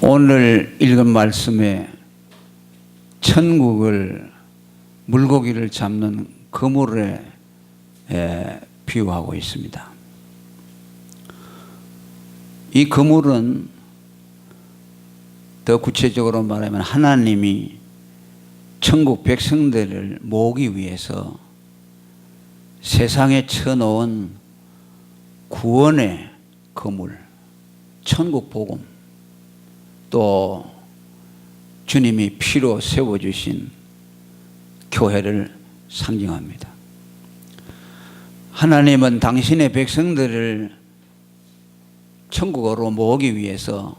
오늘 읽은 말씀에 천국을 물고기를 잡는 그물에 비유하고 있습니다. 이 그물은 더 구체적으로 말하면 하나님이 천국 백성들을 모으기 위해서 세상에 쳐놓은 구원의 그물, 천국 복음, 또 주님이 피로 세워주신 교회를 상징합니다. 하나님은 당신의 백성들을 천국으로 모으기 위해서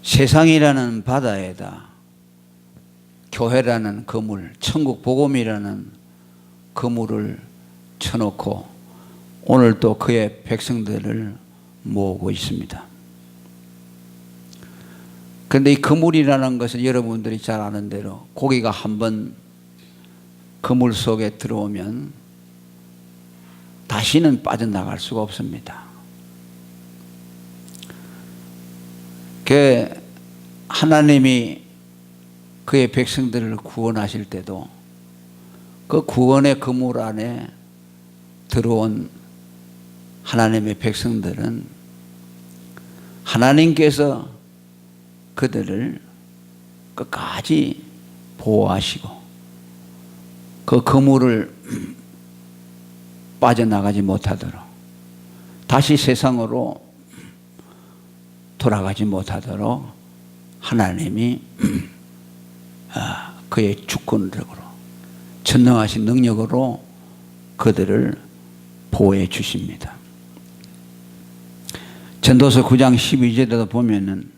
세상이라는 바다에다 교회라는 그물, 천국 복음이라는 그물을 쳐놓고 오늘 또 그의 백성들을 모으고 있습니다. 그런데 이 그물이라는 것은 여러분들이 잘 아는 대로 고기가 한번 그물 속에 들어오면 다시는 빠져나갈 수가 없습니다. 하나님이 그의 백성들을 구원하실 때도 그 구원의 그물 안에 들어온 하나님의 백성들은 하나님께서 그들을 끝까지 보호하시고 그 그물을 빠져나가지 못하도록 다시 세상으로 돌아가지 못하도록 하나님이 그의 주권력으로 전능하신 능력으로 그들을 보호해 주십니다. 전도서 9장 12절에도 보면은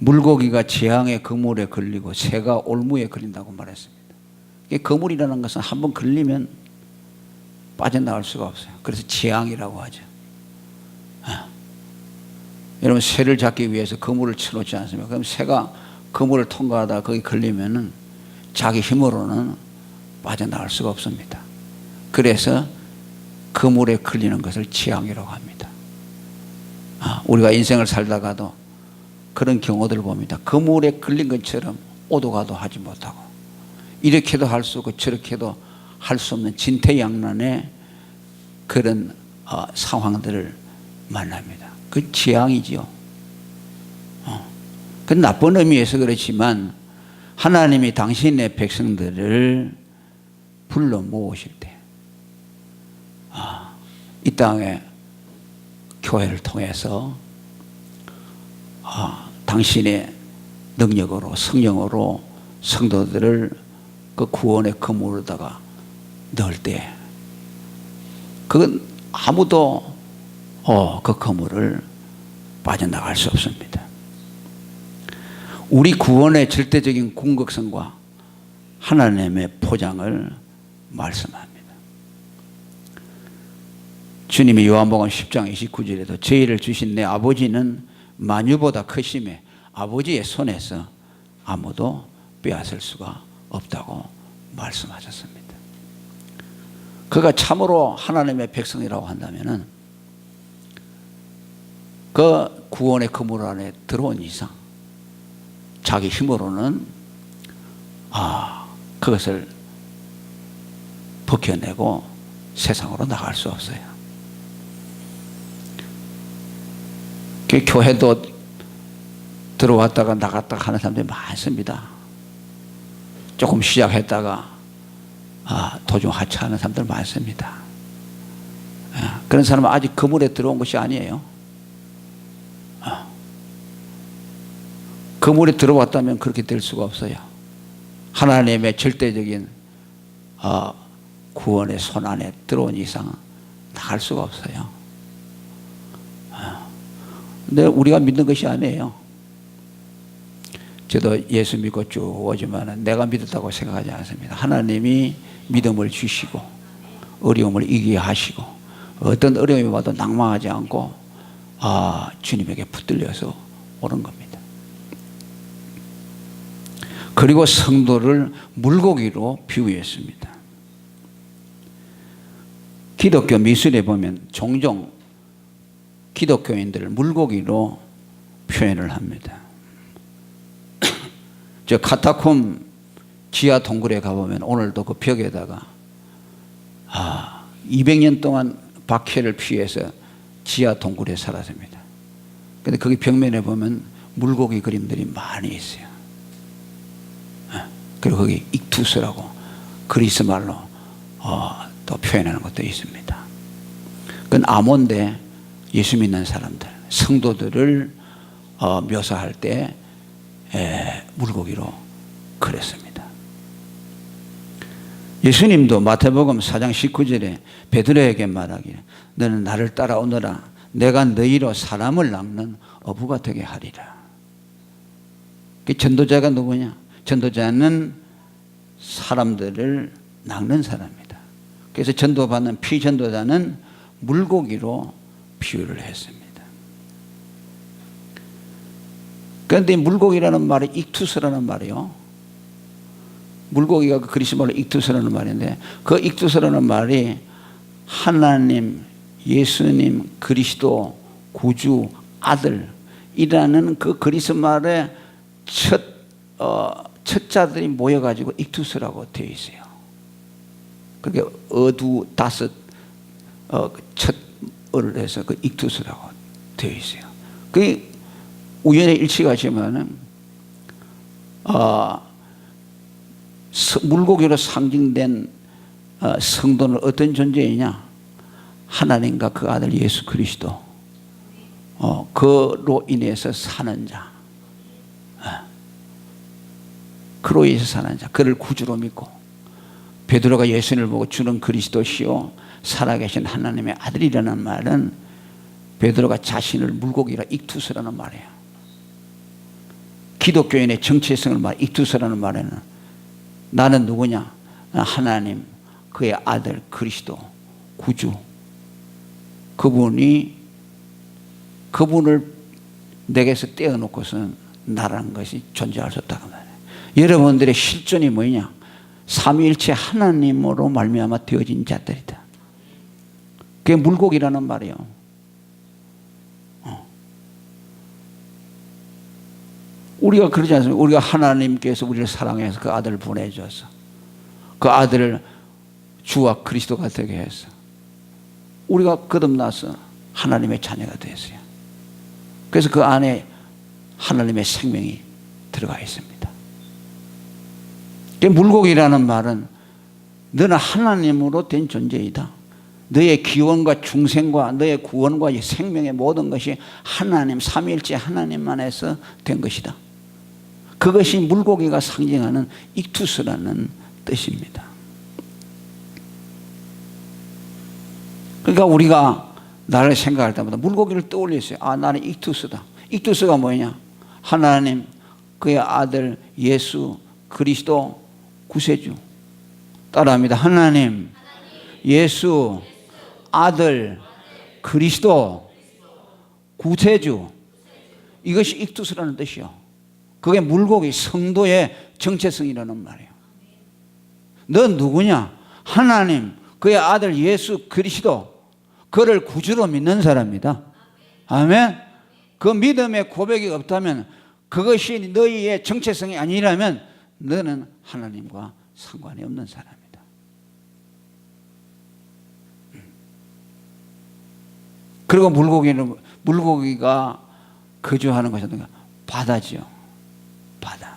물고기가 재앙의 그물에 걸리고 새가 올무에 걸린다고 말했습니다. 그물이라는 것은 한번 걸리면 빠져나갈 수가 없어요. 그래서 재앙이라고 하죠. 여러분, 새를 잡기 위해서 그물을 쳐놓지 않습니까? 그럼 새가 그물을 통과하다 거기 걸리면은 자기 힘으로는 빠져나갈 수가 없습니다. 그래서 그물에 걸리는 것을 재앙이라고 합니다. 우리가 인생을 살다가도 그런 경우들을 봅니다. 그물에 걸린 것처럼 오도 가도 하지 못하고 이렇게도 할 수 없고 저렇게도 할 수 없는 진퇴양난의 그런 상황들을 만납니다. 그 재앙이지요. 그 나쁜 의미에서 그렇지만 하나님이 당신의 백성들을 불러 모으실 때 이 땅에 교회를 통해서 당신의 능력으로 성령으로 성도들을 그 구원의 그물에다가 넣을 때 그건 아무도 그 그물을 빠져나갈 수 없습니다. 우리 구원의 절대적인 궁극성과 하나님의 포장을 말씀합니다. 주님이 요한복음 10장 29절에도 저희를 주신 내 아버지는 만유보다 크심에 아버지의 손에서 아무도 빼앗을 수가 없다고 말씀하셨습니다. 그가 참으로 하나님의 백성이라고 한다면은 그 구원의 그물 안에 들어온 이상 자기 힘으로는 그것을 벗겨내고 세상으로 나갈 수 없어요. 그 교회도 들어왔다가 나갔다가 하는 사람들이 많습니다. 조금 시작했다가 도중 하차하는 사람들 많습니다. 그런 사람은 아직 그물에 들어온 것이 아니에요. 그물에 들어왔다면 그렇게 될 수가 없어요. 하나님의 절대적인 구원의 손 안에 들어온 이상 나갈 수가 없어요. 근데 우리가 믿는 것이 아니에요. 저도 예수 믿고 쭉 오지만 내가 믿었다고 생각하지 않습니다. 하나님이 믿음을 주시고 어려움을 이기게 하시고 어떤 어려움이 와도 낭망하지 않고 주님에게 붙들려서 오는 겁니다. 그리고 성도를 물고기로 비유했습니다. 기독교 미술에 보면 종종 기독교인들을 물고기로 표현을 합니다. 저 카타콤 지하 동굴에 가보면 오늘도 그 벽에다가 200년 동안 박해를 피해서 지하 동굴에 살았습니다. 근데 거기 벽면에 보면 물고기 그림들이 많이 있어요. 그리고 거기 익투스라고 그리스 말로 또 표현하는 것도 있습니다. 그건 암호인데 예수 믿는 사람들, 성도들을 묘사할 때 물고기로 그렸습니다. 예수님도 마태복음 4장 19절에 베드로에게 말하기를 너는 나를 따라오너라 내가 너희로 사람을 낚는 어부가 되게 하리라. 그 전도자가 누구냐? 전도자는 사람들을 낚는 사람이다. 그래서 전도받는 피전도자는 물고기로 비유를 했습니다. 그런데 물고기라는 말이 익투스라는 말이요. 물고기가 그리스 말로 익투스라는 말인데 그 익투스라는 말이 하나님, 예수님, 그리스도, 구주, 아들이라는 그 그리스 말의 첫 자들이 모여가지고 익투스라고 되어 있어요. 그게 어두 다섯 첫을 해서 그 익투스라고 되어 있어요. 그 우연의 일치가 지면은 물고기로 상징된 성도는 어떤 존재이냐? 하나님과 그 아들 예수 그리스도 그로 인해서 사는 자, 그로 인해서 사는 자, 그를 구주로 믿고 베드로가 예수님을 보고 주는 그리스도시요 살아계신 하나님의 아들이라는 말은 베드로가 자신을 물고기라 익투스라는 말이에요. 기독교인의 정체성을 말 익투스라는 말에는 나는 누구냐? 하나님, 그의 아들 그리스도, 구주. 그분을 내게서 떼어놓고서는 나라는 것이 존재할 수 없다고 말해요. 여러분들의 실존이 뭐냐? 삼위일체 하나님으로 말미암아 되어진 자들이다. 그게 물고기라는 말이에요. 우리가 그러지 않습니까? 우리가 하나님께서 우리를 사랑해서 그 아들을 보내줘서 그 아들을 주와 그리스도가 되게 해서 우리가 거듭나서 하나님의 자녀가 되었어요. 그래서 그 안에 하나님의 생명이 들어가 있습니다. 물고기라는 말은 너는 하나님으로 된 존재이다. 너의 기원과 중생과 너의 구원과 생명의 모든 것이 하나님, 삼위일체 하나님만에서 된 것이다. 그것이 물고기가 상징하는 익투스라는 뜻입니다. 그러니까 우리가 나를 생각할 때마다 물고기를 떠올렸어요. 나는 익투스다. 익투스가 뭐냐? 하나님, 그의 아들 예수 그리스도 구세주. 따라합니다. 하나님, 예수, 아들, 그리스도, 구세주. 이것이 익투스라는 뜻이요. 그게 물고기 성도의 정체성이라는 말이에요. 넌 누구냐? 하나님, 그의 아들 예수 그리스도, 그를 구주로 믿는 사람이다. 아멘. 그 믿음의 고백이 없다면, 그것이 너희의 정체성이 아니라면 너는 하나님과 상관이 없는 사람이다. 그리고 물고기가 거주하는 것은 바다지요. 바다.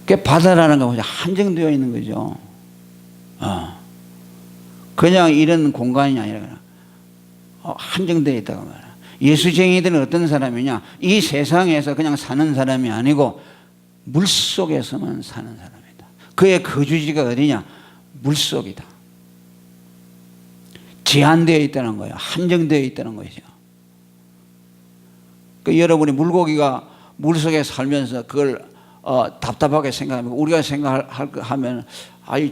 그 바다라는 건 한정되어 있는 거죠. 그냥 이런 공간이 아니라 한정되어 있다고 말해요. 예수쟁이들은 어떤 사람이냐? 이 세상에서 그냥 사는 사람이 아니고 물속에서만 사는 사람이다. 그의 거주지가 어디냐? 물속이다. 제한되어 있다는 거예요. 한정되어 있다는 것이죠. 여러분이 물고기가 물속에 살면서 그걸 답답하게 생각하면 우리가 생각하면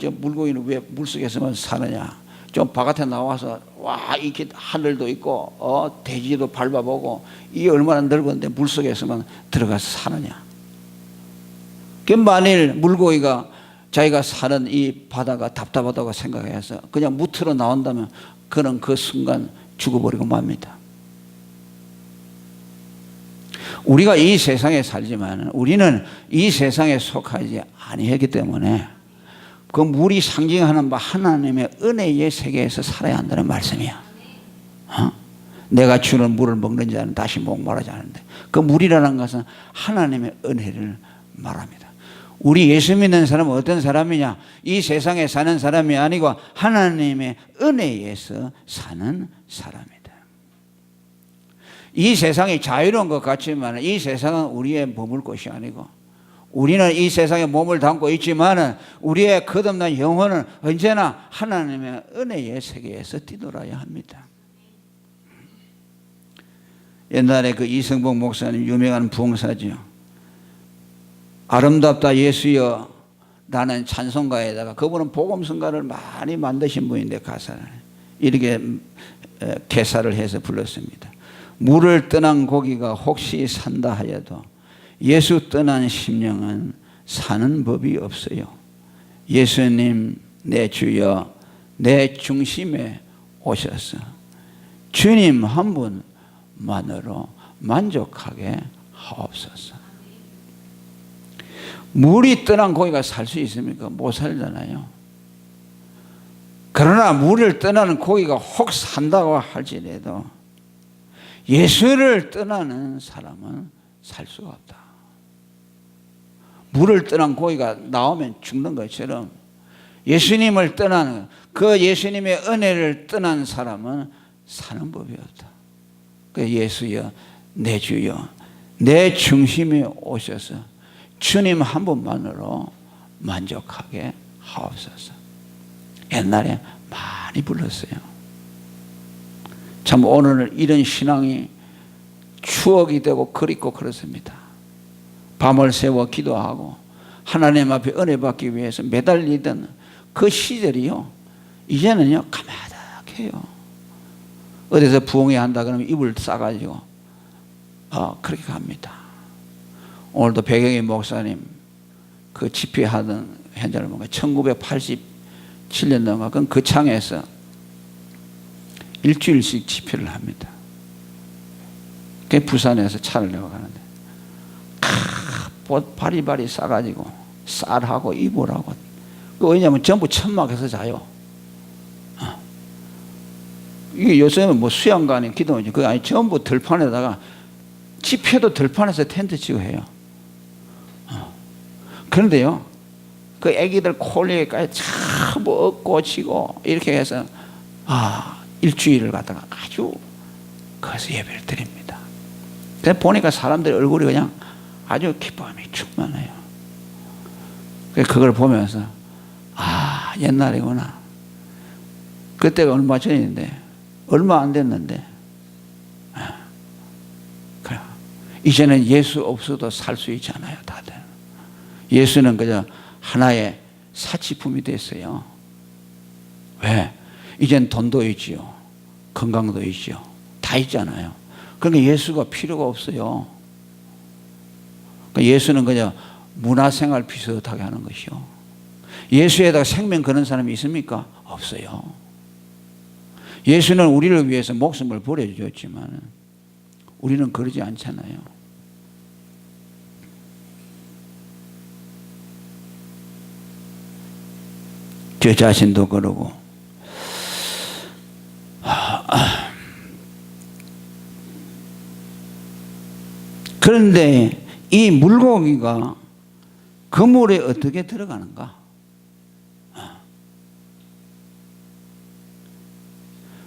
저 물고기는 왜 물속에서만 사느냐? 좀 바깥에 나와서 이렇게 하늘도 있고 대지도 밟아보고 이게 얼마나 넓은데 물속에서만 들어가서 사느냐? 만일 물고기가 자기가 사는 이 바다가 답답하다고 생각해서 그냥 무트로 나온다면 그는 그 순간 죽어버리고 맙니다. 우리가 이 세상에 살지만 우리는 이 세상에 속하지 아니하기 때문에 그 물이 상징하는 바 하나님의 은혜의 세계에서 살아야 한다는 말씀이야. 내가 주는 물을 먹는 자는 다시 목마르지 않은데, 그 물이라는 것은 하나님의 은혜를 말합니다. 우리 예수 믿는 사람은 어떤 사람이냐? 이 세상에 사는 사람이 아니고 하나님의 은혜에서 사는 사람이다. 이 세상이 자유로운 것 같지만 이 세상은 우리의 머물 곳이 아니고, 우리는 이 세상에 몸을 담고 있지만 우리의 거듭난 영혼은 언제나 하나님의 은혜의 세계에서 뛰놀아야 합니다. 옛날에 그 이승복 목사님, 유명한 부흥사죠. 아름답다 예수여 라는 찬송가에다가, 그분은 복음성가를 많이 만드신 분인데 가사를 이렇게 개사를 해서 불렀습니다. 물을 떠난 고기가 혹시 산다 하여도 예수 떠난 심령은 사는 법이 없어요. 예수님 내 주여 내 중심에 오셔서 주님 한 분만으로 만족하게 하옵소서. 물이 떠난 고기가 살 수 있습니까? 못 살잖아요. 그러나 물을 떠나는 고기가 혹 산다고 할지라도 예수를 떠나는 사람은 살 수가 없다. 물을 떠난 고기가 나오면 죽는 것처럼 예수님을 떠나는, 그 예수님의 은혜를 떠난 사람은 사는 법이 없다. 그 예수여 내 주여 내 중심에 오셔서 주님 한 분만으로 만족하게 하옵소서. 옛날에 많이 불렀어요. 참 오늘 이런 신앙이 추억이 되고 그립고 그렇습니다. 밤을 새워 기도하고 하나님 앞에 은혜 받기 위해서 매달리던 그 시절이요, 이제는요 가마닥해요. 어디서 부흥회 한다 그러면 이불 싸가지고 그렇게 갑니다. 오늘도 백영희 목사님 그 집회하던 현장을 보니까 1987년도인가 그 창에서 일주일씩 집회를 합니다. 그 부산에서 차를 내고 가는데 바리바리 싸가지고 쌀하고 이불하고, 왜냐하면 전부 천막에서 자요. 이게 요새는 뭐 수양관이 기도하지 그게 아니, 전부 들판에다가, 집회도 들판에서 텐트 치고 해요. 그런데요 그 애기들 콜리에까지 전부 얻고 치고 이렇게 해서 일주일을 갖다가 아주 거기서 예배를 드립니다. 그래서 보니까 사람들 얼굴이 그냥 아주 기쁨이 충만해요. 그걸 보면서 옛날이구나. 그때가 얼마 전인데, 얼마 안 됐는데, 그래. 이제는 예수 없어도 살 수 있잖아요, 다들. 예수는 그저 하나의 사치품이 됐어요. 왜? 이젠 돈도 있지요, 건강도 있지요, 다 있잖아요. 그러니까 예수가 필요가 없어요. 그러니까 예수는 그냥 문화생활 비슷하게 하는 것이요. 예수에다가 생명 거는 사람이 있습니까? 없어요. 예수는 우리를 위해서 목숨을 버려주었지만 우리는 그러지 않잖아요. 저 자신도 그러고 그런데 이 물고기가 그물에 어떻게 들어가는가?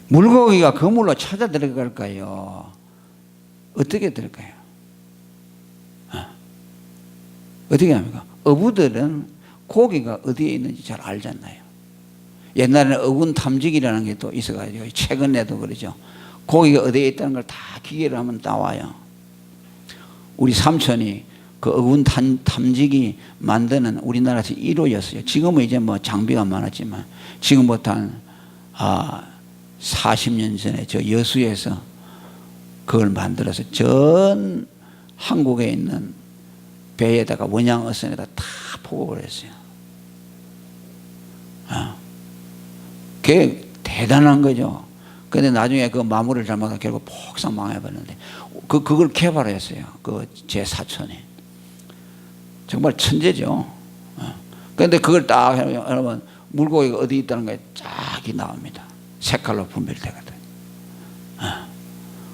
물고기가 그물로 찾아 들어갈까요? 어떻게 들어갈까요? 어떻게 합니까? 어부들은 고기가 어디에 있는지 잘 알잖아요. 옛날에는 어군 탐지기라는 게 또 있어가지고, 최근에도 그러죠. 고기가 어디에 있다는 걸 다 기계로 하면 나와요. 우리 삼촌이 그 어군 탐지기 만드는 우리나라에서 1호였어요. 지금은 이제 뭐 장비가 많았지만, 지금부터 한 40년 전에 저 여수에서 그걸 만들어서 전 한국에 있는 배에다가 원양 어선에다 다 포급을 했어요. 그게 대단한 거죠. 근데 나중에 그 마무리를 잘못하면 결국 폭삭 망해버렸는데 그걸 개발했어요. 그 제 사촌이. 정말 천재죠. 그런데 그걸 딱 여러분 물고기가 어디 있다는 게 쫙 나옵니다. 색깔로 분별되거든.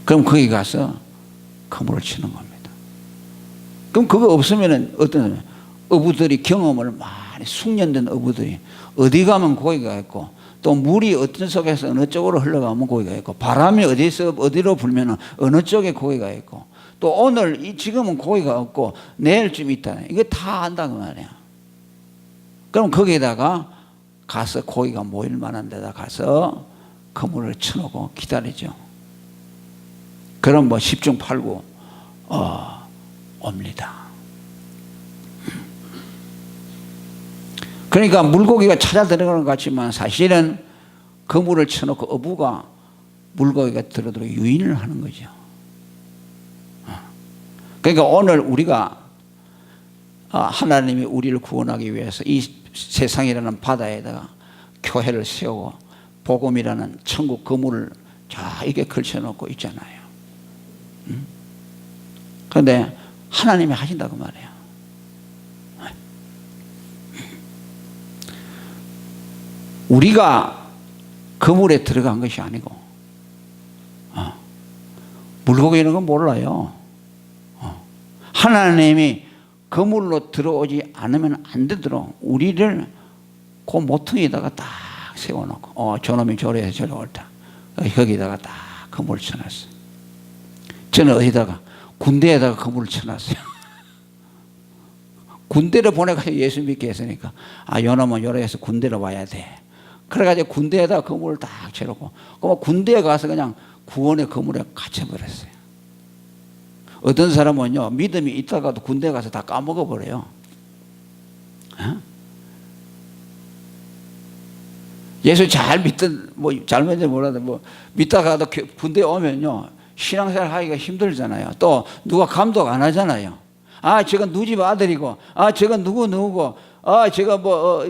그럼 거기 가서 그물을 치는 겁니다. 그럼 그거 없으면은 어떤 어부들이 경험을 많이 숙련된 어부들이 어디 가면 고기가 있고 또 물이 어떤 속에서 어느 쪽으로 흘러가면 고기가 있고 바람이 어디서 어디로 불면은 어느 쪽에 고기가 있고 또 오늘 지금은 고기가 없고 내일쯤 있다. 이거 다 안다고 말이야. 그럼 거기에다가 가서 고기가 모일 만한 데다 가서 그물을 쳐놓고 기다리죠. 그럼 뭐 10중 8구 옵니다. 그러니까 물고기가 찾아 들어가는 것 같지만 사실은 그물을 쳐놓고 어부가 물고기가 들어들어 유인을 하는 거죠. 그러니까 오늘 우리가 하나님이 우리를 구원하기 위해서 이 세상이라는 바다에다가 교회를 세우고 복음이라는 천국 그물을 이게 걸쳐놓고 있잖아요. 그런데 하나님이 하신다고 말해요. 우리가 그물에 들어간 것이 아니고 물고기 이런 건 몰라요. 하나님이 그물로 들어오지 않으면 안 되도록 우리를 그 모퉁이에다가 딱 세워놓고 저놈이 저래서 저리 옳다. 거기다가 딱 그물을 쳐놨어요. 저는 어디다가 군대에다가 그물을 쳐놨어요. 군대를 보내가지고 예수 믿게 했으니까 요놈은 요래서 군대로 와야 돼. 그래가지고 군대에다가 그물을 딱 쳐놓고 군대에 가서 그냥 구원의 그물에 갇혀버렸어요. 어떤 사람은요 믿음이 있다가도 군대 가서 다 까먹어버려요. 예수 잘 믿든 잘 믿는지 몰라도 믿다가도 군대 오면요 신앙생활 하기가 힘들잖아요. 또 누가 감독 안 하잖아요. 저건 누구 집 아들이고 저건 누구고 제가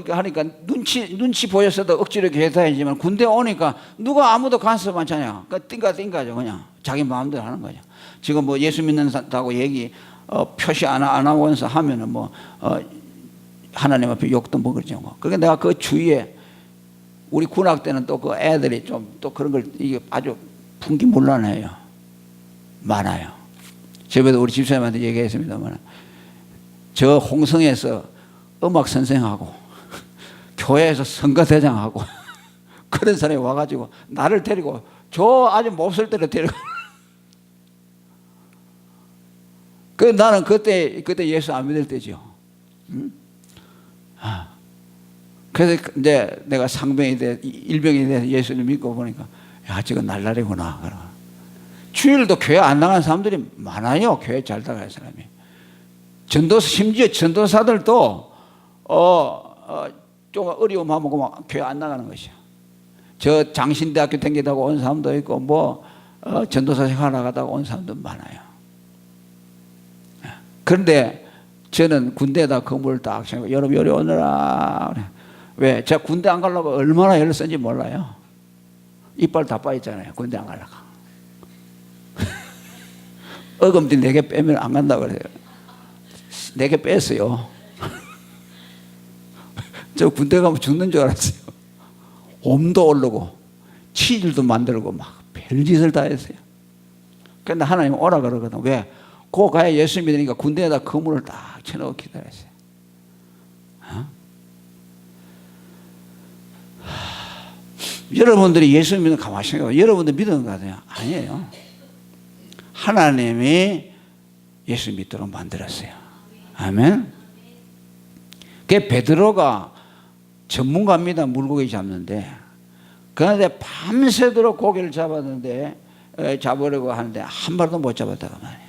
하니까 눈치 보였어도 억지로 계산해야지만 군대 오니까 누가 아무도 간섭 않잖아요. 그러니까 띵가죠. 그냥 자기 마음대로 하는 거죠. 지금 예수 믿는다고 얘기 표시 안 하고서 하면은 하나님 앞에 욕도 먹을죠. 그러니까 내가 그 주위에 우리 군악 때는 또 그 애들이 좀 또 그런 걸 이게 아주 풍기문란해요. 많아요. 저번에도 우리 집사님한테 얘기했습니다만 저 홍성에서 음악 선생하고 교회에서 선거대장하고 그런 사람이 와가지고 나를 데리고 저 아주 몹쓸 때로 데리고 나는 그때 예수 안 믿을 때죠. 그래서 이제 내가 상병이 돼 일병이 돼서 예수를 믿고 보니까 저건 날라리구나. 주일도 교회 안 나가는 사람들이 많아요. 교회 잘 나가는 사람이. 심지어 전도사들도 좀 어려움하면 교회 안 나가는 것이요. 저 장신대학교 댕기다가 온 사람도 있고 전도사 생활 나가다가 온 사람도 많아요. 그런데 저는 군대에다 건물을 딱 세우고 여러분 요리 오느라 왜? 제가 군대 안 가려고 얼마나 애를 쓴지 몰라요. 이빨 다 빠있잖아요. 군대 안 가려고. 어금니 4개 빼면 안 간다고 그래요. 4개 뺐어요. 저 군대 가면 죽는 줄 알았어요. 옴도 오르고 치질도 만들고 별짓을 다 했어요. 그런데 하나님 오라 그러거든. 왜? 그 가야 예수 믿으니까 군대에다 그물을 딱 쳐놓고 기다렸어요. 여러분들이 예수 믿는 가만히 생각해요. 여러분들 믿는 거 같아요? 아니에요. 하나님이 예수 믿도록 만들었어요. 아멘. 그 베드로가 전문가입니다. 물고기 잡는데. 그런데 밤새도록 고기를 잡으려고 하는데 한 마리도 못 잡았다고 말이에요.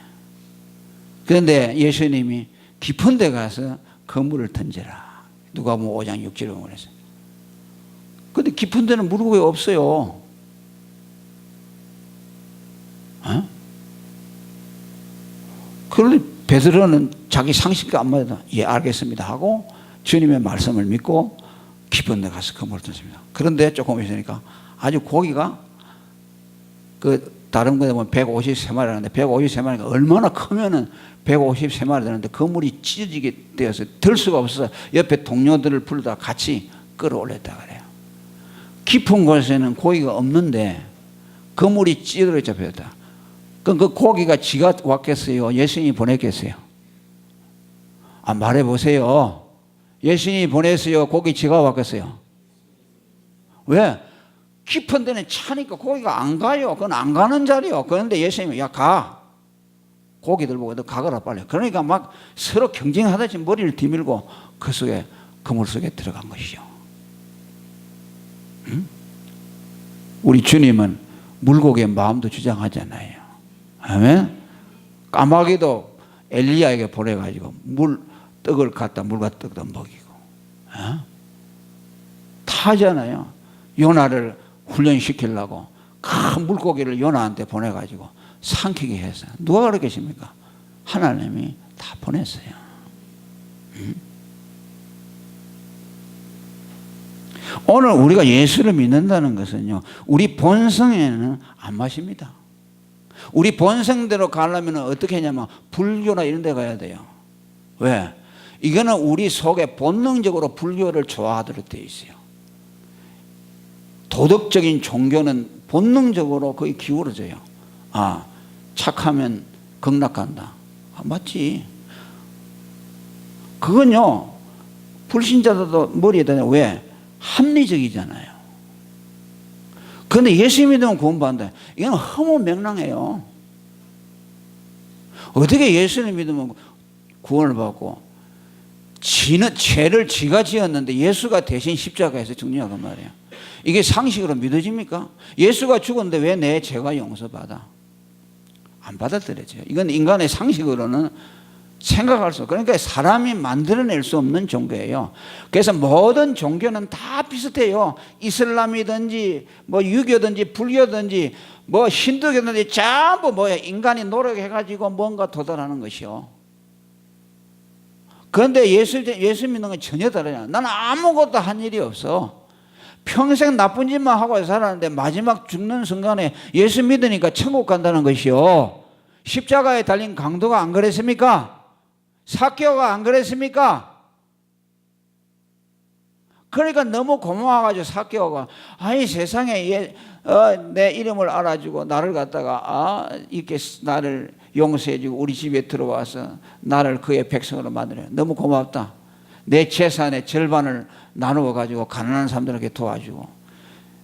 그런데 예수님이 깊은 데 가서 그물을 던져라. 누가복음 5장 6절에 그랬어요. 근데 깊은 데는 물고기가 없어요. 그런데 베드로는 자기 상식과 안 맞아. 예, 알겠습니다 하고 주님의 말씀을 믿고 깊은 데 가서 그물을 던집니다. 그런데 조금 있으니까 아주 고기가 다른 거에 보면 153마리라는데 153마리가 얼마나 크면은 153마리 되는데 그물이 찢어지게 되어서 들 수가 없어서 옆에 동료들을 불러다 같이 끌어올렸다 그래요. 깊은 곳에는 고기가 없는데 그물이 찢어져 잡혔다. 그럼 그 고기가 지가 왔겠어요? 예수님이 보냈겠어요? 말해보세요. 예수님이 보냈어요? 고기 지가 왔겠어요? 왜? 깊은 데는 차니까 고기가 안 가요. 그건 안 가는 자리요. 그런데 예수님이 야 가. 고기들 보고 너 가거라 빨리. 그러니까 막 서로 경쟁하듯이 머리를 뒤밀고 그 속에 그물 속에 들어간 것이죠. 응? 우리 주님은 물고기의 마음도 주장하잖아요. 아멘. 까마귀도 엘리야에게 보내가지고 떡을 갖다 물과 떡도 먹이고 다 하잖아요. 요나를 훈련시키려고 큰 물고기를 요나한테 보내가지고 삼키게 해서 누가 그러겠습니까? 하나님이 다 보냈어요. 오늘 우리가 예수를 믿는다는 것은요, 우리 본성에는 안 맞습니다. 우리 본성대로 가려면 어떻게 하냐면 불교나 이런 데 가야 돼요. 왜? 이거는 우리 속에 본능적으로 불교를 좋아하도록 되어 있어요. 도덕적인 종교는 본능적으로 거의 기울어져요. 착하면 극락간다. 맞지. 그건요, 불신자들도 머리에 다녀. 왜? 합리적이잖아요. 그런데 예수 믿으면 구원받는다. 이건 허무맹랑해요. 어떻게 예수를 믿으면 구원을 받고, 죄를 지가 지었는데 예수가 대신 십자가에서 죽냐고 말이에요. 이게 상식으로 믿어집니까? 예수가 죽었는데 왜 내 죄가 용서받아? 안 받아들여져요. 이건 인간의 상식으로는 생각할 수 없어요. 그러니까 사람이 만들어낼 수 없는 종교예요. 그래서 모든 종교는 다 비슷해요. 이슬람이든지 뭐 유교든지 불교든지 뭐 힌두교든지 전부 뭐야, 인간이 노력해가지고 뭔가 도달하는 것이요. 그런데 예수 믿는 건 전혀 다르냐. 나는 아무것도 한 일이 없어. 평생 나쁜 짓만 하고 살았는데 마지막 죽는 순간에 예수 믿으니까 천국 간다는 것이요. 십자가에 달린 강도가 안 그랬습니까? 삭개오가 안 그랬습니까? 그러니까 너무 고마워가지고 삭개오가 세상에 내 이름을 알아주고 나를 갖다가 이렇게 나를 용서해주고 우리 집에 들어와서 나를 그의 백성으로 만들어요. 너무 고맙다. 내 재산의 절반을 나누어가지고 가난한 사람들에게 도와주고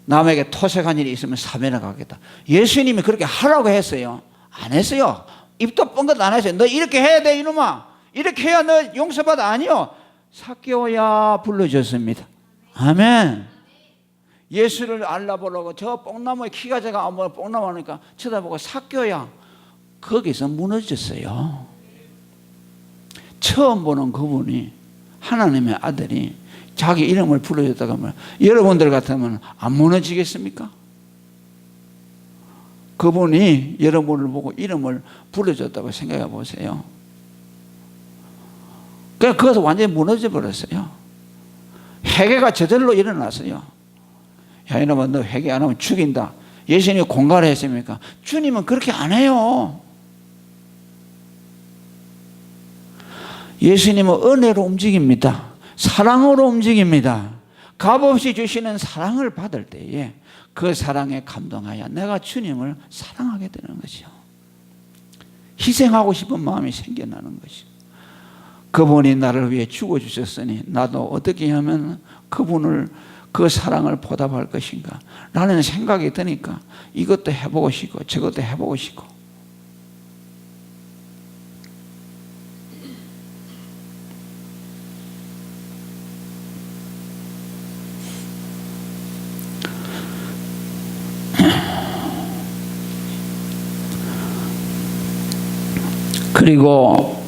남에게 토색한 일이 있으면 사면을 가겠다. 예수님이 그렇게 하라고 했어요? 안 했어요. 입도 뻥긋 안 했어요. 너 이렇게 해야 돼 이놈아. 이렇게 해야 너 용서받아. 아니요. 삭개오야 불러줬습니다. 아멘. 예수를 알아보려고 저 뽕나무에 키가 작아 뽕나무 하니까 쳐다보고 삭개오야. 거기서 무너졌어요. 처음 보는 그분이, 하나님의 아들이 자기 이름을 불러줬다고 하면 여러분들 같으면 안 무너지겠습니까? 그분이 여러분을 보고 이름을 불러줬다고 생각해 보세요. 그래서 그것은 완전히 무너져 버렸어요. 회개가 저절로 일어났어요. 야 이놈아, 너 회개 안 하면 죽인다. 예수님이 공갈을 했습니까? 주님은 그렇게 안 해요. 예수님은 은혜로 움직입니다. 사랑으로 움직입니다. 값없이 주시는 사랑을 받을 때에 그 사랑에 감동하여 내가 주님을 사랑하게 되는 것이요. 희생하고 싶은 마음이 생겨나는 것이요. 그분이 나를 위해 죽어주셨으니 나도 어떻게 하면 그분을, 그 사랑을 보답할 것인가 라는 생각이 드니까 이것도 해보고 싶고 저것도 해보고 싶고. 그리고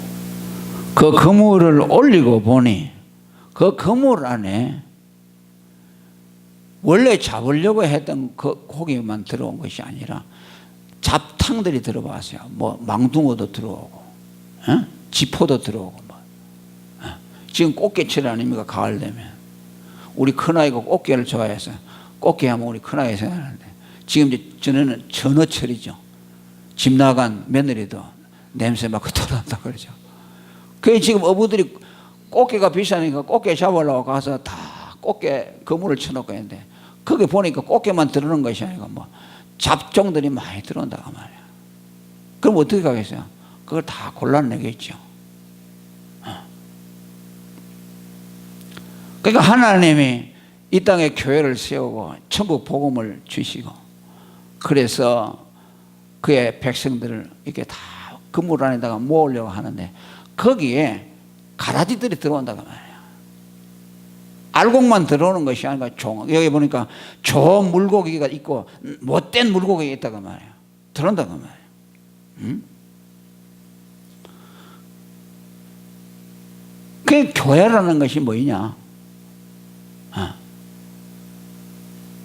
그 그물을 올리고 보니 그 그물 안에 원래 잡으려고 했던 그 고기만 들어온 것이 아니라 잡탕들이 들어왔어요. 뭐 망둥어도 들어오고, 지포도 들어오고, 지금 꽃게철 아닙니까? 가을 되면 우리 큰아이가 꽃게를 좋아해서 꽃게 하면 우리 큰아이 생각하는데 지금 이제 전에는 전어철이죠. 집 나간 며느리도 냄새 맡고 돌아온다 그러죠. 그게 지금 어부들이 꽃게가 비싸니까 꽃게 잡으려고 가서 다 꽃게 그물을 쳐놓고 있는데 거기 보니까 꽃게만 들어오는 것이 아니고 뭐 잡종들이 많이 들어온다고 말이야. 그럼 어떻게 하겠어요? 그걸 다 골라내겠죠. 그러니까 하나님이 이 땅에 교회를 세우고 천국 복음을 주시고 그래서 그의 백성들을 이렇게 다 그물 안에다가 모으려고 하는데 거기에 가라지들이 들어온다고 말이야. 알곡만 들어오는 것이 아니라 여기 보니까 좋은 물고기가 있고 못된 물고기가 있다고 말이야. 들어온다고 말이야. 응? 그 교회라는 것이 뭐냐?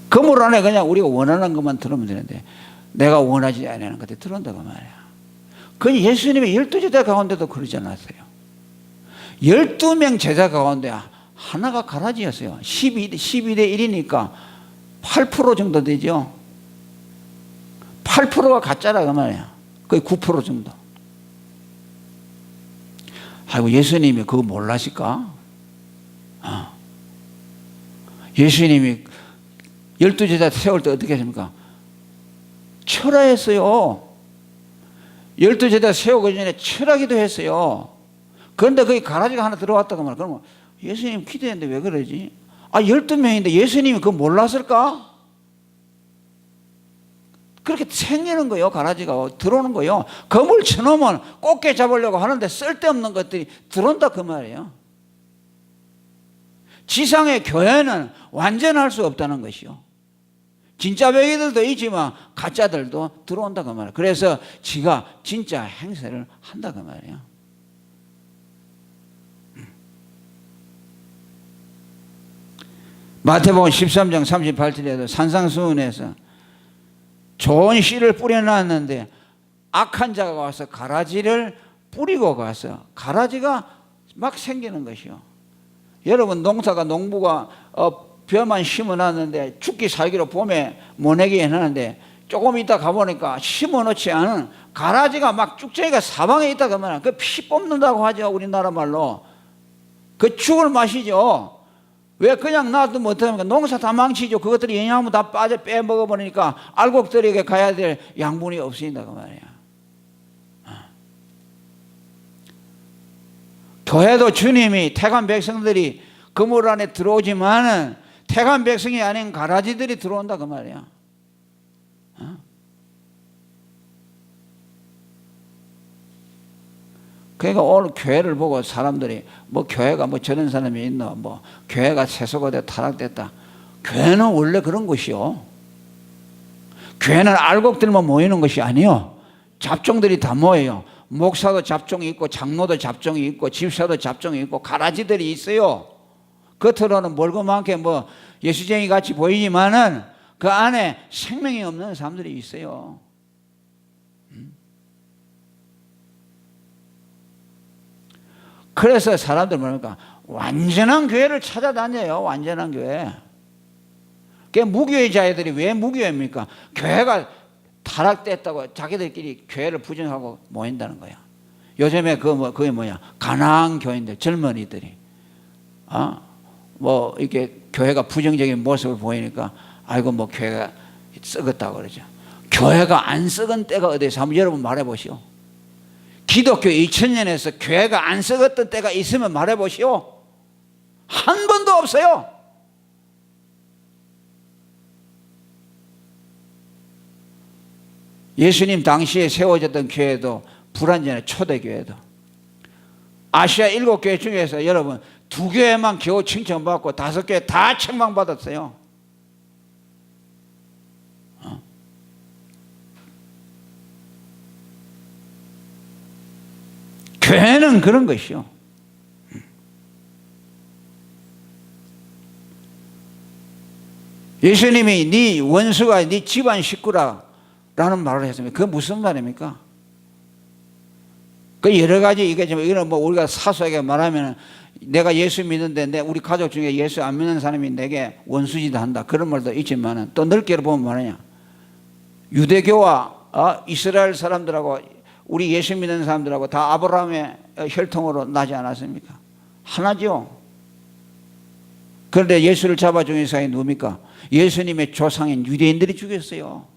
그물 안에 그냥 우리가 원하는 것만 들으면 되는데 내가 원하지 않는 것들 들어온다고 말이야. 그 예수님의 12제자 가운데도 그러지 않았어요. 12명 제자 가운데 하나가 가라지였어요. 12대 1이니까 8% 정도 되죠. 8%가 가짜라고 말이야. 거의 9% 정도. 아이고, 예수님이 그거 몰라실까? 예수님이 12제자 세울 때 어떻게 했습니까? 철화했어요. 12제자 세우기 전에 철하기도 했어요. 그런데 거기 가라지가 하나 들어왔다고 말이야. 그러면 예수님 기도했는데 왜 그러지? 12명인데 예수님이 그거 몰랐을까? 그렇게 생기는 거예요. 가라지가 들어오는 거예요. 그물 쳐놓으면 꽃게 잡으려고 하는데 쓸데없는 것들이 들어온다 그 말이에요. 지상의 교회는 완전할 수 없다는 것이요. 진짜 배기들도 있지만 가짜들도 들어온다 그 말이에요. 그래서 지가 진짜 행세를 한다 그 말이에요. 마태복음 13장 38절에도 산상수훈에서 좋은 씨를 뿌려놨는데 악한 자가 와서 가라지를 뿌리고 가서 가라지가 막 생기는 것이요. 여러분 농부가 벼만 심어놨는데 죽기 살기로 봄에 모내기 해놨는데 조금 있다 가보니까 심어놓지 않은 가라지가 막 쭉쟁이가 사방에 있다 그러면 그 피 뽑는다고 하죠. 우리나라 말로. 그 죽을 맛이죠. 왜 그냥 놔두면 어떡합니까? 농사 다 망치죠. 그것들이 영양분 다 빼먹어버리니까 알곡들에게 가야 될 양분이 없어진다 그 말이야. 교회도 주님이 택한 백성들이 그물 안에 들어오지만은 택한 백성이 아닌 가라지들이 들어온다 그 말이야. 그러니까 오늘 교회를 보고 사람들이 뭐 교회가 뭐 저런 사람이 있나, 뭐 교회가 세속화돼 타락됐다. 교회는 원래 그런 곳이요. 교회는 알곡들만 모이는 것이 아니요. 잡종들이 다 모여요. 목사도 잡종이 있고 장로도 잡종이 있고 집사도 잡종이 있고 가라지들이 있어요. 겉으로는 멀고만게 뭐 예수쟁이 같이 보이지만은 그 안에 생명이 없는 사람들이 있어요. 그래서 사람들 뭐니까 완전한 교회를 찾아다녀요. 완전한 교회. 그게 무교회자들이 왜 무교회입니까? 교회가 타락됐다고 자기들끼리 교회를 부정하고 모인다는 거야. 요즘에 그게 뭐야? 가난한 교인들, 젊은이들이 뭐 이렇게 교회가 부정적인 모습을 보이니까 아이고 뭐 교회가 썩었다고 그러죠. 교회가 안 썩은 때가 어디서 한번 여러분 말해보시오. 기독교 2000년에서 교회가 안 썩었던 때가 있으면 말해보시오. 한 번도 없어요. 예수님 당시에 세워졌던 교회도 불완전해. 초대교회도 아시아 7교회 중에서 여러분 2교회만 겨우 칭찬받고 5교회 다 책망받았어요. 교회는 그런 것이요. 예수님이 네 원수가 네 집안 식구라 라는 말을 했습니다. 그게 무슨 말입니까? 그 여러 가지 이거는 뭐 우리가 사소하게 말하면 내가 예수 믿는데 우리 가족 중에 예수 안 믿는 사람이 내게 원수짓을 한다. 그런 말도 있지만 또 넓게 보면 뭐냐? 유대교와 이스라엘 사람들하고 우리 예수 믿는 사람들하고 다 아브라함의 혈통으로 나지 않았습니까? 하나죠. 그런데 예수를 잡아 죽인 사람이 누굽니까? 예수님의 조상인 유대인들이 죽였어요.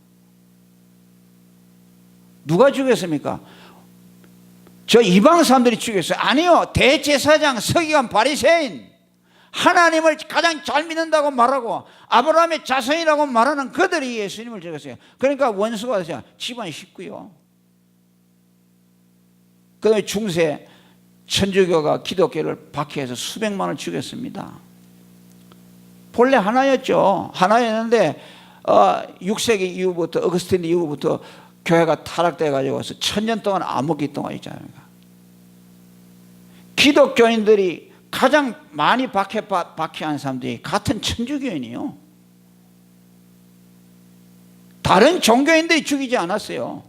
누가 죽였습니까? 저 이방 사람들이 죽였어요. 아니요. 대제사장, 서기관, 바리새인, 하나님을 가장 잘 믿는다고 말하고 아브라함의 자손이라고 말하는 그들이 예수님을 죽였어요. 그러니까 원수가 되죠. 집안 식구요. 그 다음에 중세 천주교가 기독교를 박해해서 수백만을 죽였습니다. 본래 하나였죠. 하나였는데 6세기 이후부터, 어거스틴 이후부터 교회가 타락돼 가지고 1000년 동안 암흑기 동안 있잖아요. 기독교인들이 가장 많이 박해한 사람들이 같은 천주교인이요. 다른 종교인들이 죽이지 않았어요.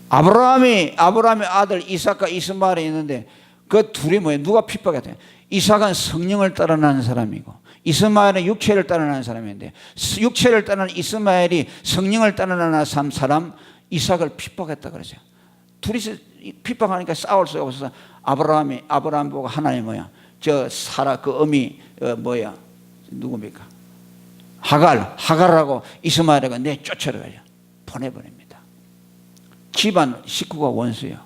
아브라함의 아들 이삭과 이스마엘이 있는데 그 둘이 뭐예요? 누가 핍박했대요? 이삭은 성령을 따라나는 사람이고 이스마엘은 육체를 따라나는 사람인데 육체를 따라나는 이스마엘이 성령을 따라나는 사람 이삭을 핍박했다 그러죠. 둘이서 핍박하니까 싸울 수가 없어서 아브라함 보고 하나님 뭐야? 저 사라 그 어미 뭐야? 누굽니까? 하갈하고 이스마엘에게 내 쫓아가요. 보내버립니다. 집안 식구가 원수예요.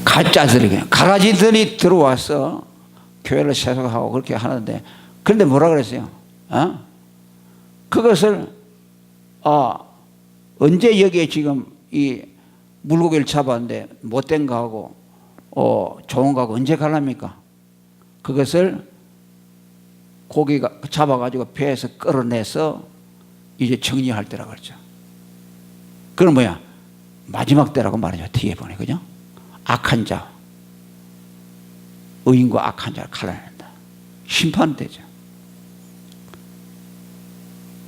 가짜들이 가라지들이 들어와서 교회를 세속하고 그렇게 하는데 그런데 뭐라 그랬어요? 그것을 언제 여기에 지금 이 물고기를 잡았는데 못된 거하고 좋은 거하고 언제 갈랍니까? 그것을 고기가 잡아가지고 배에서 끌어내서 이제 정리할 때라고 그러죠. 그건 뭐야? 마지막 때라고 말이죠. 뒤에 보니 그죠? 악한 자, 의인과 악한 자를 갈라낸다. 심판되죠.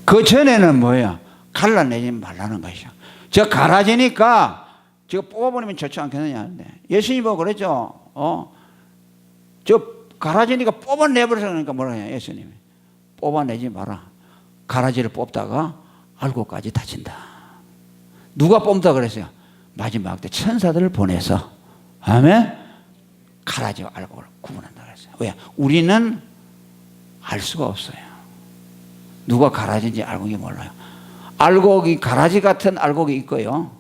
그 전에는 뭐야? 갈라내지 말라는 것이죠. 저 갈라지니까 제가 뽑아버리면 좋지 않겠느냐 하는데 예수님이 뭐 그랬죠. 저 갈라지니까 뽑아내버려서 그러니까 뭐라 해요? 예수님이 뽑아내지 마라. 가라지를 뽑다가 알고까지 다친다. 누가 뽑다 그랬어요? 마지막 때 천사들을 보내서 아멘? 가라지와 알곡을 구분한다 그랬어요. 왜? 우리는 알 수가 없어요. 누가 가라지인지 알곡이 몰라요. 알곡이 가라지 같은 알곡이 있고요.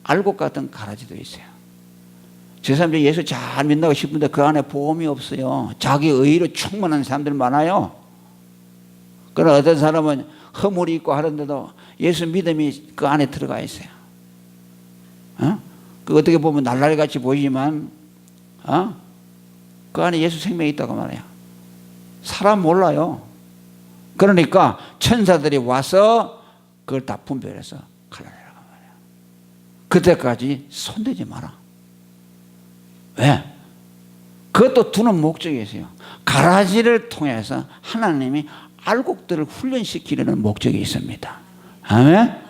알곡 같은 가라지도 있어요. 저 사람들이 예수 잘 믿는다고 싶은데 그 안에 보험이 없어요. 자기 의의로 충만한 사람들 많아요. 그러나 어떤 사람은 허물이 있고 하는데도 예수 믿음이 그 안에 들어가 있어요. 그 어떻게 보면 날라리 같이 보이지만 그 안에 예수 생명이 있다고 말해요. 사람 몰라요. 그러니까 천사들이 와서 그걸 다 분별해서 갈라내라고 말해요. 그때까지 손대지 마라. 왜? 그것도 두는 목적이 있어요. 가라지를 통해서 하나님이 알곡들을 훈련시키려는 목적이 있습니다. 아멘?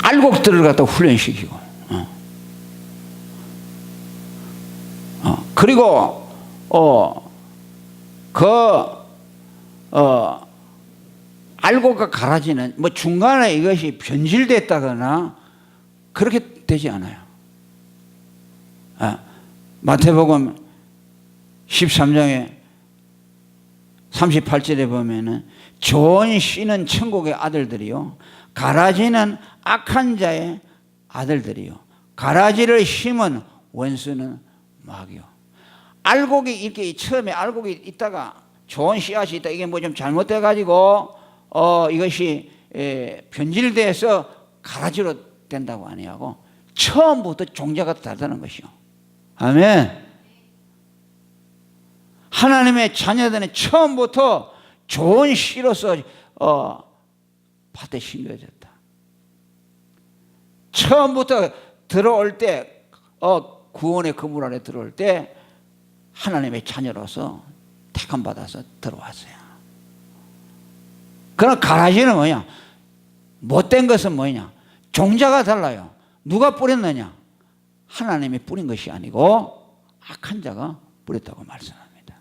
알곡들을 갖다 훈련시키고 그리고 알곡과 가라지는 뭐 중간에 이것이 변질됐다거나 그렇게 되지 않아요. 마태복음 13장에 38절에 보면은 좋은 씨는 천국의 아들들이요 가라지는 악한 자의 아들들이요 가라지를 심은 원수는 마귀요. 알곡이 이렇게 처음에 알곡이 있다가 좋은 씨앗이 있다 이게 뭐 좀 잘못돼 가지고 이것이 변질돼서 가라지로 된다고 아니하고 처음부터 종자가 다르다는 것이요. 아멘. 하나님의 자녀들은 처음부터 좋은 씨로서 밭에 심겨졌다. 처음부터 들어올 때, 구원의 그물 안에 들어올 때 하나님의 자녀로서 택함 받아서 들어왔어요. 그러나 가라지는 뭐냐? 못된 것은 뭐냐? 종자가 달라요. 누가 뿌렸느냐? 하나님이 뿌린 것이 아니고 악한 자가 뿌렸다고 말씀합니다.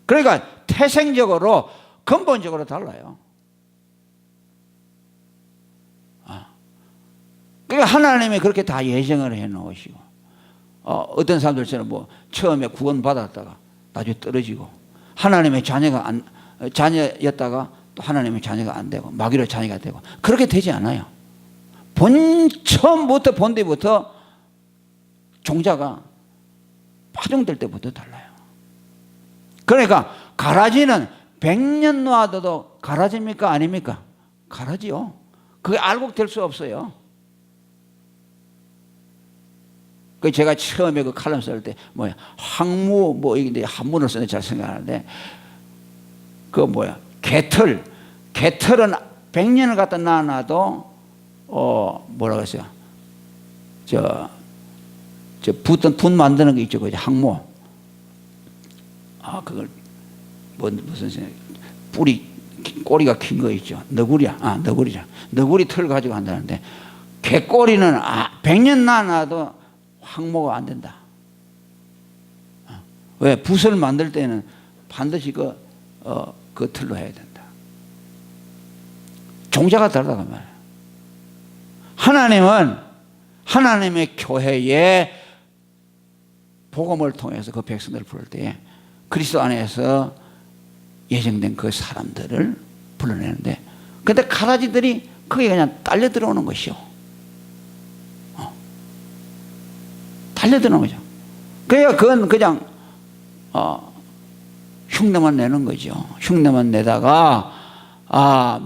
그러니까 태생적으로 근본적으로 달라요. 그러니까 하나님이 그렇게 다 예정을 해 놓으시고, 어떤 사람들처럼 뭐 처음에 구원 받았다가 나중에 떨어지고, 하나님의 자녀였다가 또 하나님의 자녀가 안 되고 마귀로 자녀가 되고, 그렇게 되지 않아요. 처음부터 본 데부터 종자가 파종될 때부터 달라요. 그러니까 가라지는 100년 놔둬도 가라지입니까 아닙니까? 가라지요. 그게 알곡될 수 없어요. 그 제가 처음에 그 칼럼 쓸 때 황무 뭐 이게 한문을 쓰는 잘 생각하는데, 그 개털은 100년을 갖다 놔놔도 뭐라고 했어요? 저 붓 만드는 거 있죠, 그 항모. 그걸 무슨 꼬리가 긴 거 있죠. 너구리야. 너구리 털 가지고 한다는데, 개꼬리는 100년 놔놔도 항모가 안 된다. 왜? 붓을 만들 때는 반드시 그 틀로 해야 된다. 종자가 다르다고 말해요. 하나님은 하나님의 교회에 복음을 통해서 그 백성들을 부를 때에 그리스도 안에서 예정된 그 사람들을 불러내는데, 근데 가라지들이 그게 그냥 딸려 들어오는 것이요. 달려 들어오는 거죠. 그러니까 그건 그냥 흉내만 내는 거죠. 흉내만 내다가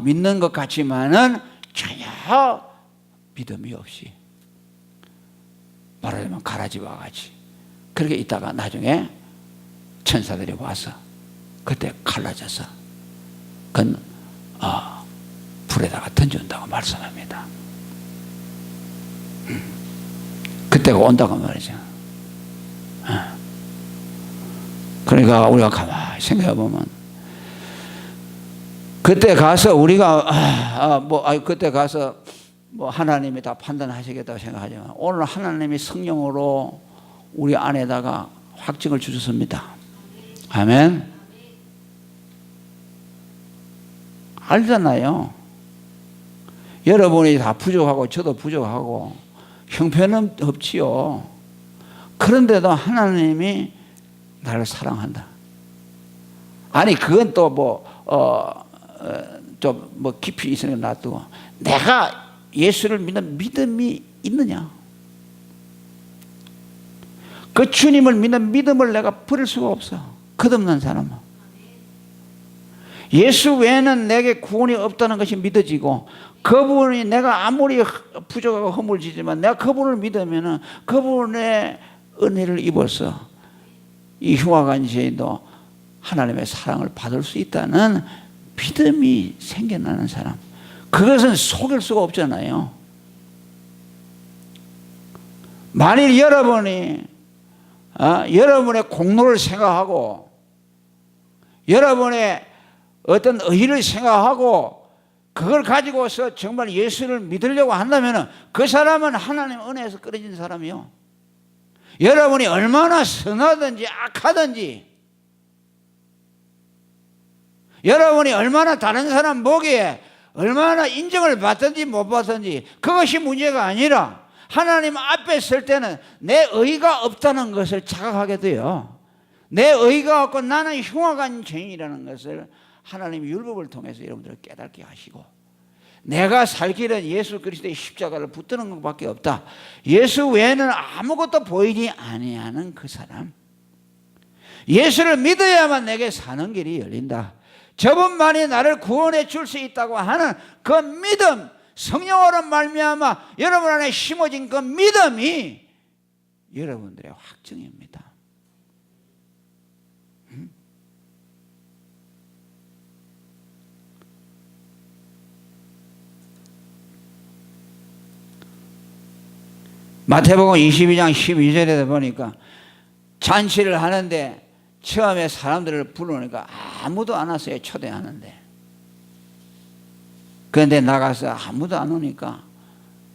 믿는 것 같지만은 전혀 믿음이 없이, 말하자면 가라지와 같이 그렇게 있다가 나중에 천사들이 와서 그때 갈라져서 그건 불에다가 던져온다고 말씀합니다. 그때가 온다고 말이죠. 그러니까 우리가 가만히 생각해 보면, 그때 가서 우리가 그때 가서 하나님이 다 판단하시겠다고 생각하지만, 오늘 하나님이 성령으로 우리 안에다가 확증을 주셨습니다. 아멘. 알잖아요. 여러분이 다 부족하고 저도 부족하고 형편은 없지요. 그런데도 하나님이 나를 사랑한다. 아니 그건 또 좀 깊이 있으면 놔두고, 내가 예수를 믿는 믿음이 있느냐? 그 주님을 믿는 믿음을 내가 버릴 수가 없어. 끝없는 사람은. 예수 외에는 내게 구원이 없다는 것이 믿어지고, 그분이 내가 아무리 부족하고 허물지지만 내가 그분을 믿으면은 그분의 은혜를 입어서 이 흉악한 죄인도 하나님의 사랑을 받을 수 있다는 믿음이 생겨나는 사람, 그것은 속일 수가 없잖아요. 만일 여러분이 여러분의 공로를 생각하고 여러분의 어떤 의의를 생각하고 그걸 가지고서 정말 예수를 믿으려고 한다면 그 사람은 하나님 은혜에서 끊어진 사람이요. 여러분이 얼마나 선하든지 악하든지, 여러분이 얼마나 다른 사람 보기에 얼마나 인정을 받든지 못 받든지 그것이 문제가 아니라, 하나님 앞에 설 때는 내 의의가 없다는 것을 자각하게 돼요. 내 의의가 없고 나는 흉악한 죄인이라는 것을 하나님 율법을 통해서 여러분들을 깨닫게 하시고, 내가 살 길은 예수 그리스도의 십자가를 붙드는 것밖에 없다. 예수 외에는 아무것도 보이지 아니하는 그 사람, 예수를 믿어야만 내게 사는 길이 열린다. 저분만이 나를 구원해 줄 수 있다고 하는 그 믿음, 성령으로 말미암아 여러분 안에 심어진 그 믿음이 여러분들의 확증입니다. 마태복음 22장 12절에 보니까 잔치를 하는데 처음에 사람들을 부르니까 아무도 안 왔어요. 초대하는데. 그런데 나가서 아무도 안 오니까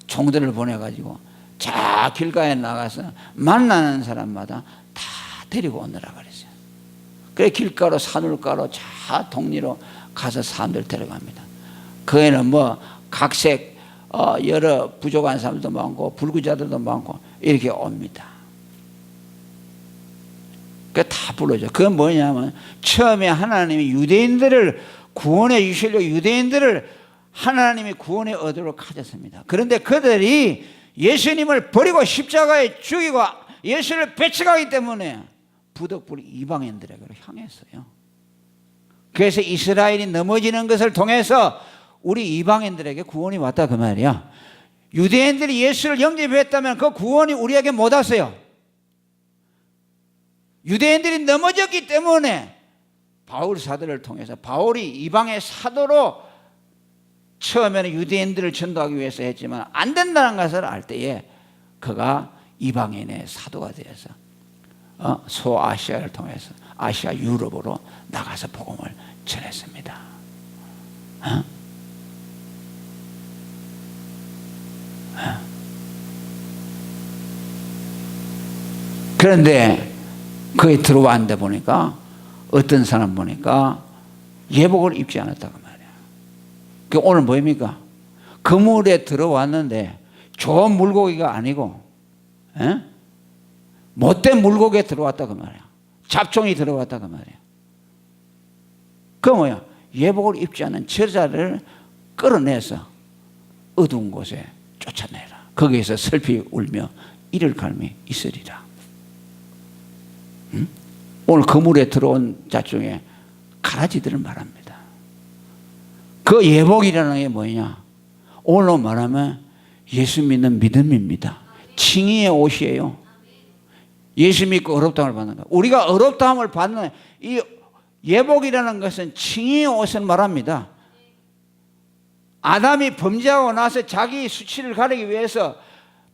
종들을 보내가지고 저 길가에 나가서 만나는 사람마다 다 데리고 오느라 그랬어요. 그래 길가로 산울가로 저 동리로 가서 사람들 데려갑니다. 그에는 뭐 각색 여러 부족한 사람도 많고 불구자들도 많고 이렇게 옵니다. 그 다 불러줘. 그건 뭐냐면 처음에 하나님이 유대인들을 구원해 주시려고 유대인들을 하나님이 구원의 의도로 가졌습니다. 그런데 그들이 예수님을 버리고 십자가에 죽이고 예수를 배척하기 때문에 부득불 이방인들에게로 향했어요. 그래서 이스라엘이 넘어지는 것을 통해서 우리 이방인들에게 구원이 왔다 그 말이야. 유대인들이 예수를 영접했다면 그 구원이 우리에게 못 왔어요. 유대인들이 넘어졌기 때문에 바울 사도를 통해서 바울이 이방의 사도로 처음에는 유대인들을 전도하기 위해서 했지만 안 된다는 것을 알 때에 그가 이방인의 사도가 되어서 소아시아를 통해서 아시아 유럽으로 나가서 복음을 전했습니다. 그런데 거기 들어왔는데 보니까 어떤 사람 보니까 예복을 입지 않았다고 말이야. 그 오늘 뭐입니까? 그물에 들어왔는데 좋은 물고기가 아니고 못된 물고기에 들어왔다고 말이야. 잡종이 들어왔다고 말이야. 그 뭐야? 예복을 입지 않은 저자를 끌어내서 어두운 곳에 쫓아내라. 거기에서 슬피 울며 이를 갈미 있으리라. 오늘 그물에 들어온 자 중에 가라지들을 말합니다. 그 예복이라는 게 뭐냐? 오늘로 말하면 예수 믿는 믿음입니다. 칭의의 옷이에요. 예수 믿고 어렵다함을 받는 거. 우리가 어렵다함을 받는 이 예복이라는 것은 칭의의 옷을 말합니다. 아담이 범죄하고 나서 자기 수치를 가리기 위해서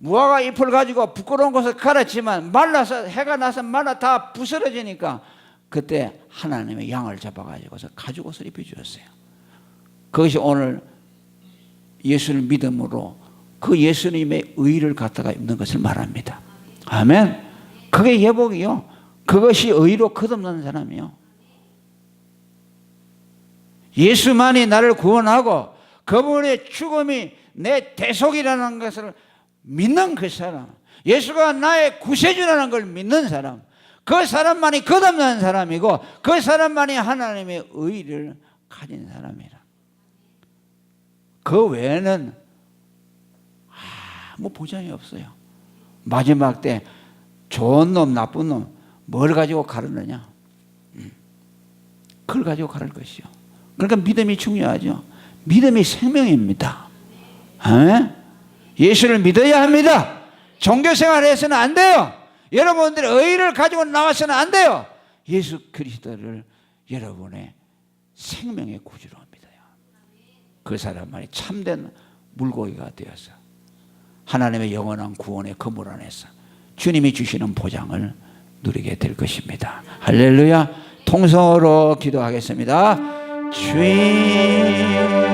무화과 잎을 가지고 부끄러운 곳을 갈았지만 말라서 해가 나서 말라 다 부스러지니까 그때 하나님의 양을 잡아가지고서 가죽옷을 입혀주었어요. 그것이 오늘 예수를 믿음으로 그 예수님의 의를 갖다가 입는 것을 말합니다. 아멘. 그게 예복이요. 그것이 의로 거듭난 사람이요. 예수만이 나를 구원하고 그분의 죽음이 내 대속이라는 것을 믿는 그 사람, 예수가 나의 구세주라는 걸 믿는 사람, 그 사람만이 거듭난 사람이고 그 사람만이 하나님의 의를 가진 사람이라. 그 외에는 아무 보장이 없어요. 마지막 때 좋은 놈 나쁜 놈 뭘 가지고 가르느냐? 그걸 가지고 가를 것이요. 그러니까 믿음이 중요하죠. 믿음이 생명입니다. 예수를 믿어야 합니다. 종교생활을 해서는 안 돼요. 여러분들이 의의를 가지고 나와서는 안 돼요. 예수 그리스도를 여러분의 생명의 구주로 믿어요. 그 사람만이 참된 물고기가 되어서 하나님의 영원한 구원의 그물 안에서 주님이 주시는 보장을 누리게 될 것입니다. 할렐루야. 통성으로 기도하겠습니다. 주님